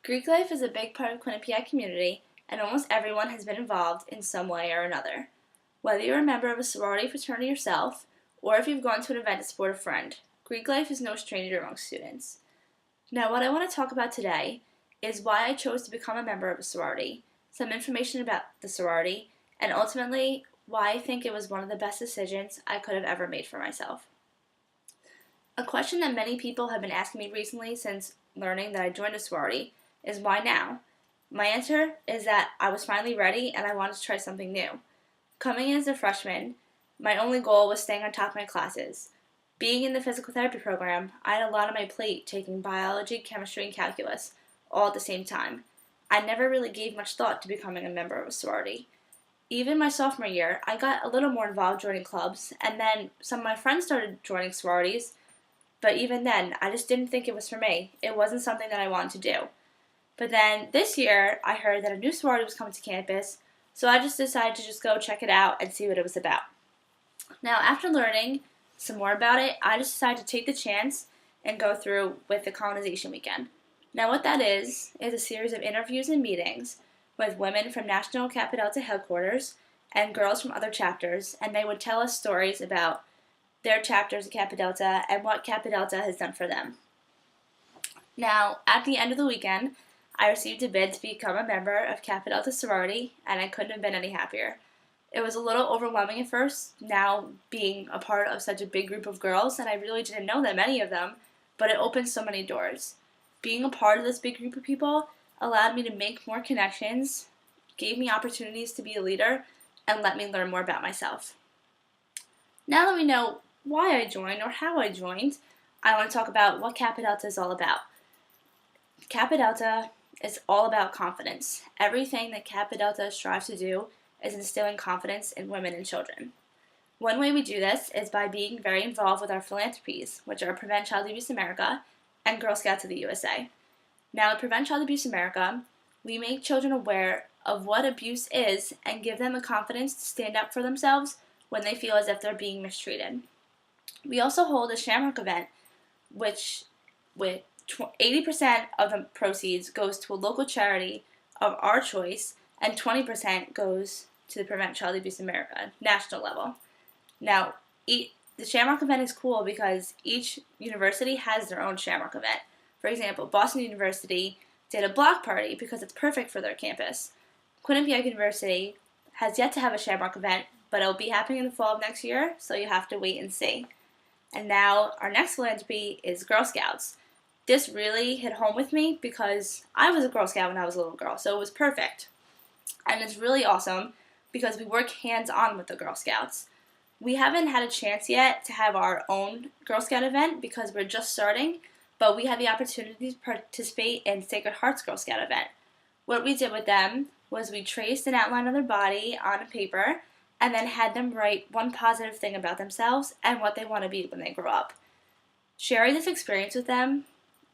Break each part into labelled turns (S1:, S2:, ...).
S1: Greek life is a big part of Quinnipiac community, and almost everyone has been involved in some way or another. Whether you're a member of a sorority fraternity yourself, or if you've gone to an event to support a friend, Greek life is no stranger among students. Now, what I want to talk about today is why I chose to become a member of a sorority, some information about the sorority, and ultimately, why I think it was one of the best decisions I could have ever made for myself. A question that many people have been asking me recently since learning that I joined a sorority is why now? My answer is that I was finally ready and I wanted to try something new. Coming in as a freshman, my only goal was staying on top of my classes. Being in the physical therapy program, I had a lot on my plate taking biology, chemistry, and calculus, all at the same time. I never really gave much thought to becoming a member of a sorority. Even my sophomore year, I got a little more involved joining clubs, and then some of my friends started joining sororities, but even then, I just didn't think it was for me. It wasn't something that I wanted to do. But then this year, I heard that a new sorority was coming to campus, so I just decided to just go check it out and see what it was about. Now, after learning some more about it, I just decided to take the chance and go through with the colonization weekend. Now, what that is a series of interviews and meetings with women from National Kappa Delta headquarters and girls from other chapters, and they would tell us stories about their chapters of Kappa Delta and what Kappa Delta has done for them. Now, at the end of the weekend, I received a bid to become a member of Kappa Delta sorority, and I couldn't have been any happier. It was a little overwhelming at first, now being a part of such a big group of girls, and I really didn't know that many of them, but it opened so many doors. Being a part of this big group of people allowed me to make more connections, gave me opportunities to be a leader, and let me learn more about myself. Now that we know why I joined or how I joined, I want to talk about what Kappa Delta is all about. Kappa Delta is all about confidence. Everything that Kappa Delta strives to do is instilling confidence in women and children. One way we do this is by being very involved with our philanthropies, which are Prevent Child Abuse America and Girl Scouts of the USA. Now, at Prevent Child Abuse America, we make children aware of what abuse is and give them the confidence to stand up for themselves when they feel as if they're being mistreated. We also hold a Shamrock event, which with 80% of the proceeds goes to a local charity of our choice, and 20% goes to the Prevent Child Abuse America national level. Now, the Shamrock event is cool because each university has their own Shamrock event. For example, Boston University did a block party because it's perfect for their campus. Quinnipiac University has yet to have a Shamrock event, but it'll be happening in the fall of next year, so you have to wait and see. And now our next philanthropy is Girl Scouts. This really hit home with me because I was a Girl Scout when I was a little girl, so it was perfect. And it's really awesome because we work hands-on with the Girl Scouts. We haven't had a chance yet to have our own Girl Scout event because we're just starting, but we had the opportunity to participate in Sacred Heart's Girl Scout event. What we did with them was we traced an outline of their body on a paper and then had them write one positive thing about themselves and what they want to be when they grow up. Sharing this experience with them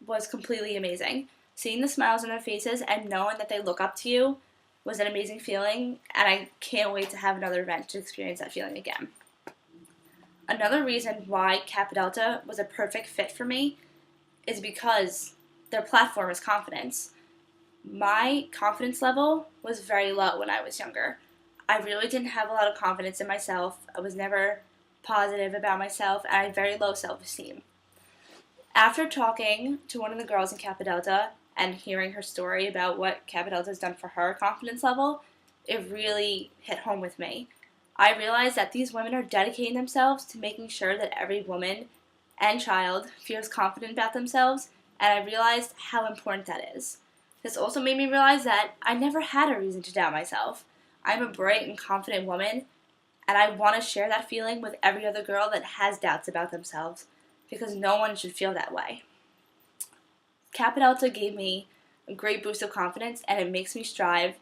S1: was completely amazing. Seeing the smiles on their faces and knowing that they look up to you was an amazing feeling, and I can't wait to have another event to experience that feeling again. Another reason why Kappa Delta was a perfect fit for me is because their platform is confidence. My confidence level was very low when I was younger. I really didn't have a lot of confidence in myself. I was never positive about myself, and I had very low self-esteem. After talking to one of the girls in Kappa Delta and hearing her story about what Kappa Delta has done for her confidence level, it really hit home with me. I realized that these women are dedicating themselves to making sure that every woman and child feels confident about themselves, and I realized how important that is. This also made me realize that I never had a reason to doubt myself. I'm a bright and confident woman, and I want to share that feeling with every other girl that has doubts about themselves, because no one should feel that way. Kappa Delta gave me a great boost of confidence, and it makes me strive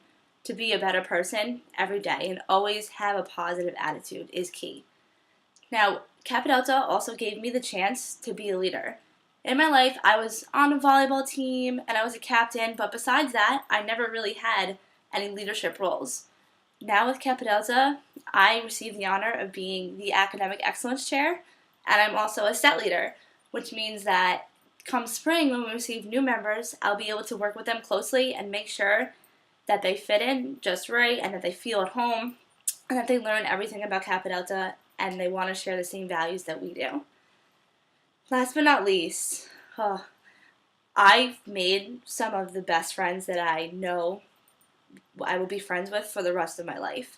S1: to be a better person every day, and always have a positive attitude is key. Now, Kappa Delta also gave me the chance to be a leader. In my life, I was on a volleyball team, and I was a captain, but besides that, I never really had any leadership roles. Now with Kappa Delta, I received the honor of being the Academic Excellence Chair, and I'm also a set leader, which means that come spring, when we receive new members, I'll be able to work with them closely and make sure that they fit in just right and that they feel at home and that they learn everything about Kappa Delta and they want to share the same values that we do. Last but not least, I've made some of the best friends that I know I will be friends with for the rest of my life.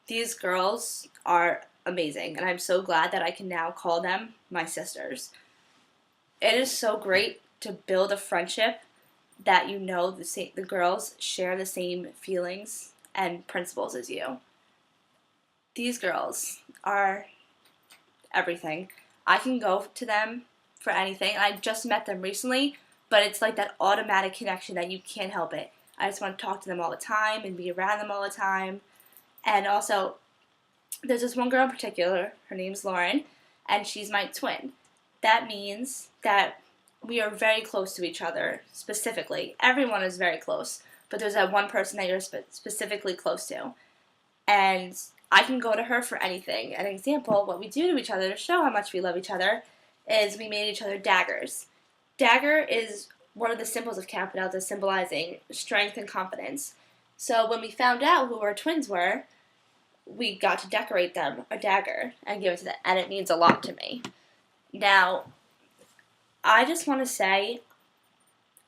S1: These girls are amazing, and I'm so glad that I can now call them my sisters. It is so great to build a friendship that you know the girls share the same feelings and principles as you. These girls are everything. I can go to them for anything. I just met them recently, but it's like that automatic connection that you can't help it. I just want to talk to them all the time and be around them all the time. And also, there's this one girl in particular, her name's Lauren, and she's my twin. That means that we are very close to each other, specifically. Everyone is very close, but there's that one person that you're specifically close to. And I can go to her for anything. An example, what we do to each other to show how much we love each other is we made each other daggers. Dagger is one of the symbols of Kappa Delta, symbolizing strength and confidence. So when we found out who our twins were, we got to decorate them a dagger and give it to them, and it means a lot to me. Now, I just want to say,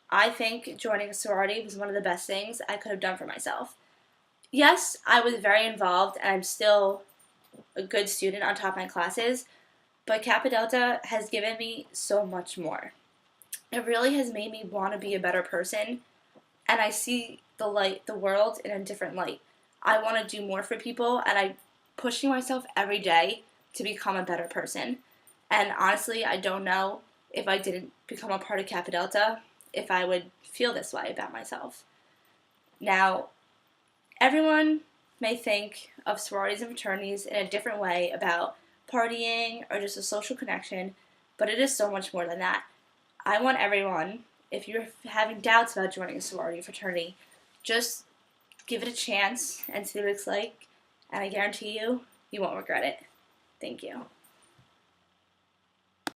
S1: I think joining a sorority was one of the best things I could have done for myself. Yes, I was very involved, and I'm still a good student on top of my classes, but Kappa Delta has given me so much more. It really has made me want to be a better person, and I see the world in a different light. I want to do more for people, and I'm pushing myself every day to become a better person. And honestly, I don't know if I didn't become a part of Kappa Delta, if I would feel this way about myself. Now, everyone may think of sororities and fraternities in a different way about partying or just a social connection, but it is so much more than that. I want everyone, if you're having doubts about joining a sorority or fraternity, just give it a chance and see what it's like, and I guarantee you, you won't regret it. Thank you.